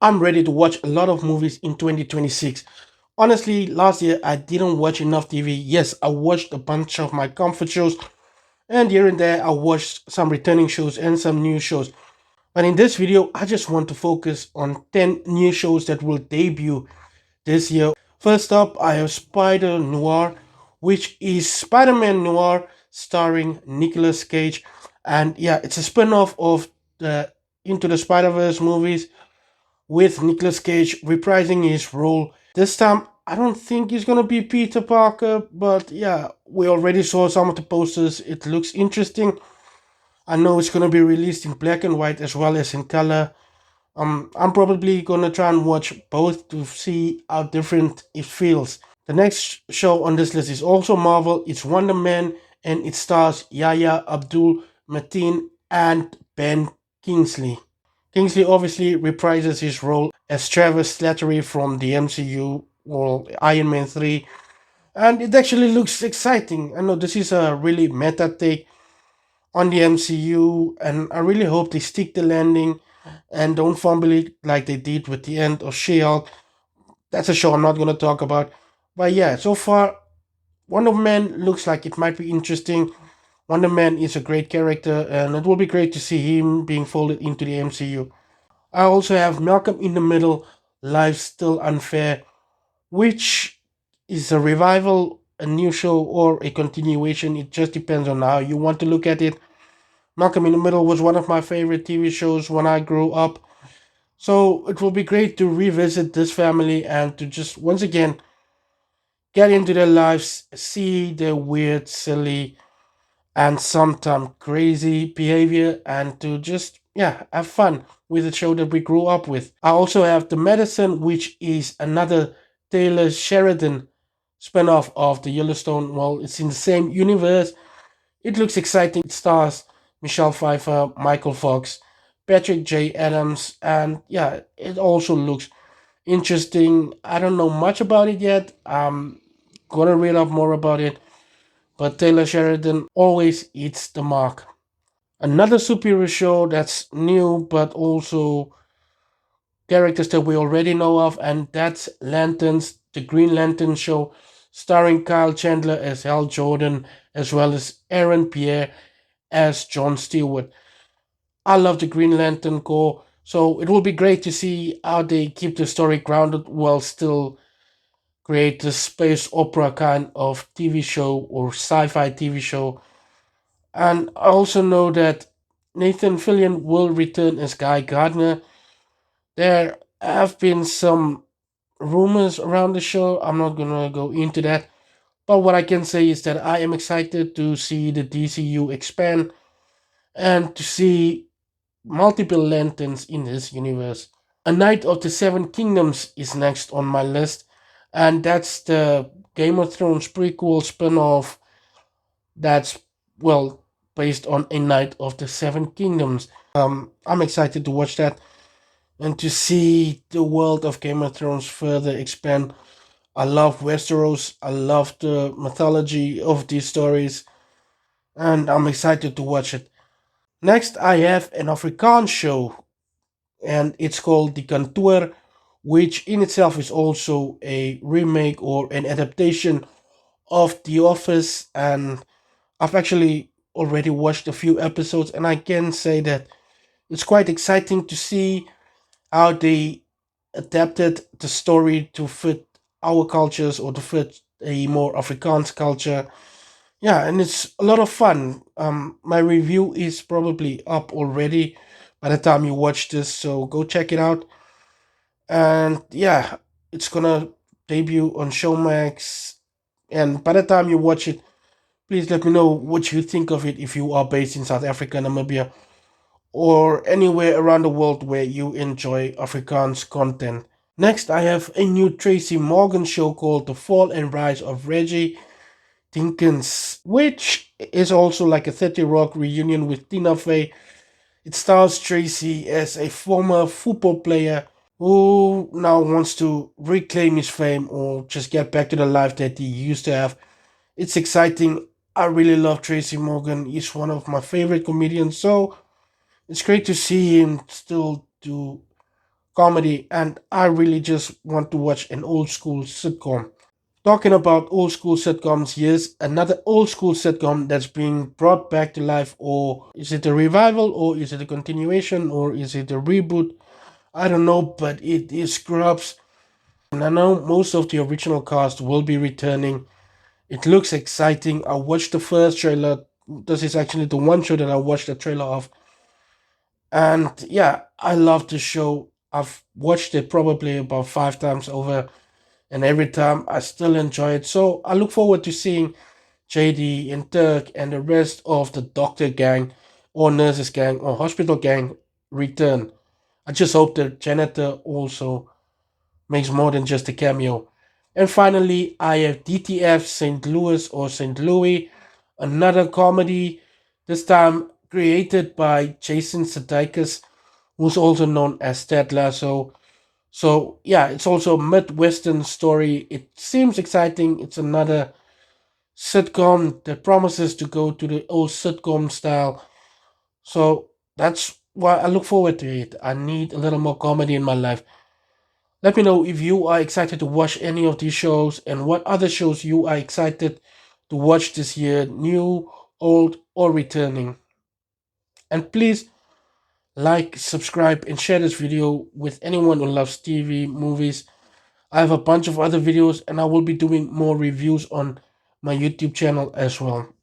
I'm ready to watch a lot of movies in 2026. Honestly, last year I didn't watch enough TV. Yes, I watched a bunch of my comfort shows, and here and there I watched some returning shows and some new shows. But in this video, I just want to focus on 10 new shows that will debut this year. First up, I have Spider Noir, which is Spider Man Noir starring Nicolas Cage. And yeah, it's a spin off of the Into the Spider Verse movies with Nicolas Cage reprising his role. This time, I don't think he's gonna be Peter Parker, but yeah, we already saw some of the posters. It looks interesting. I know it's gonna be released in black and white as well as in color. I'm probably gonna try and watch both to see how different it feels. The next show on this list is also Marvel. It's Wonder Man, and it stars Yahya Abdul Mateen and Ben Kingsley. Kingsley obviously reprises his role as Travis Slattery from the MCU or Iron Man 3, and it actually looks exciting. I know this is a really meta take on the MCU, and I really hope they stick the landing and don't fumble it like they did with the end of She-Hulk. That's a show I'm not going to talk about. But yeah, so far, Wonder Man looks like it might be interesting. Wonder Man is a great character, and it will be great to see him being folded into the MCU. I also have Malcolm in the Middle, Life's Still Unfair, which is a revival, a new show, or a continuation. It just depends on how you want to look at it. Malcolm in the Middle was one of my favorite TV shows when I grew up. So it will be great to revisit this family and to just once again get into their lives, see their weird, silly, and sometimes crazy behavior, and to just, yeah, have fun with the show that we grew up with. I also have The Medicine, which is another Taylor Sheridan spinoff of the Yellowstone. Well, it's in the same universe. It looks exciting. It stars Michelle Pfeiffer, Michael Fox, Patrick J. Adams, and yeah, it also looks interesting. I don't know much about it yet. I'm gonna read up more about it, but Taylor Sheridan always hits the mark. Another superhero show that's new, but also characters that we already know of, and that's Lanterns, the Green Lantern show, starring Kyle Chandler as Hal Jordan, as well as Aaron Pierre as John Stewart. I love the Green Lantern Corps, so it will be great to see how they keep the story grounded while still create a space opera kind of TV show or sci-fi TV show. And I also know that Nathan Fillion will return as Guy Gardner. There have been some rumors around the show. I'm not gonna go into that. But what I can say is that I am excited to see the DCU expand and to see multiple lanterns in this universe. A Knight of the Seven Kingdoms is next on my list, and that's the Game of Thrones prequel spin-off that's, well, based on A Knight of the Seven Kingdoms. I'm excited to watch that and to see the world of Game of Thrones further expand. I love Westeros. I love the mythology of these stories, and I'm excited to watch it. Next, I have an Afrikaans show, and it's called The Kantoor, which in itself is also a remake or an adaptation of The Office. And I've actually already watched a few episodes, and I can say that it's quite exciting to see how they adapted the story to fit our cultures or to fit a more Afrikaans culture. Yeah, and it's a lot of fun. My review is probably up already by the time you watch this, so go check it out. And yeah, it's gonna debut on Showmax. And by the time you watch it, please let me know what you think of it if you are based in South Africa, Namibia, or anywhere around the world where you enjoy Afrikaans content. Next, I have a new Tracy Morgan show called The Fall and Rise of Reggie Dinkins, which is also like a 30 Rock reunion with Tina Fey. It stars Tracy as a former football player who now wants to reclaim his fame or just get back to the life that he used to have. It's exciting. I really love Tracy Morgan. He's one of my favorite comedians, so it's great to see him still do comedy, and I really just want to watch an old school sitcom. Talking about old school sitcoms, here's another old school sitcom that's being brought back to life. Or is it a revival, or is it a continuation, or is it a reboot? I don't know, but it is Scrubs. And I know most of the original cast will be returning. It looks exciting. I watched the first trailer. This is actually the one show that I watched the trailer of. And yeah, I love the show. I've watched it probably about 5 times over, and every time I still enjoy it. So I look forward to seeing JD and Dirk and the rest of the doctor gang, or nurses gang, or hospital gang return. I just hope the janitor also makes more than just a cameo. And finally, I have DTF St. Louis or St. Louis, another comedy, this time created by Jason Sudeikis, who's also known as Ted Lasso. So yeah, it's also a Midwestern story. It seems exciting. It's another sitcom that promises to go to the old sitcom style. So that's why I look forward to it. I need a little more comedy in my life. Let me know if you are excited to watch any of these shows and what other shows you are excited to watch this year, new, old, or returning. And please like, subscribe, and share this video with anyone who loves TV, movies. I have a bunch of other videos and I will be doing more reviews on my YouTube channel as well.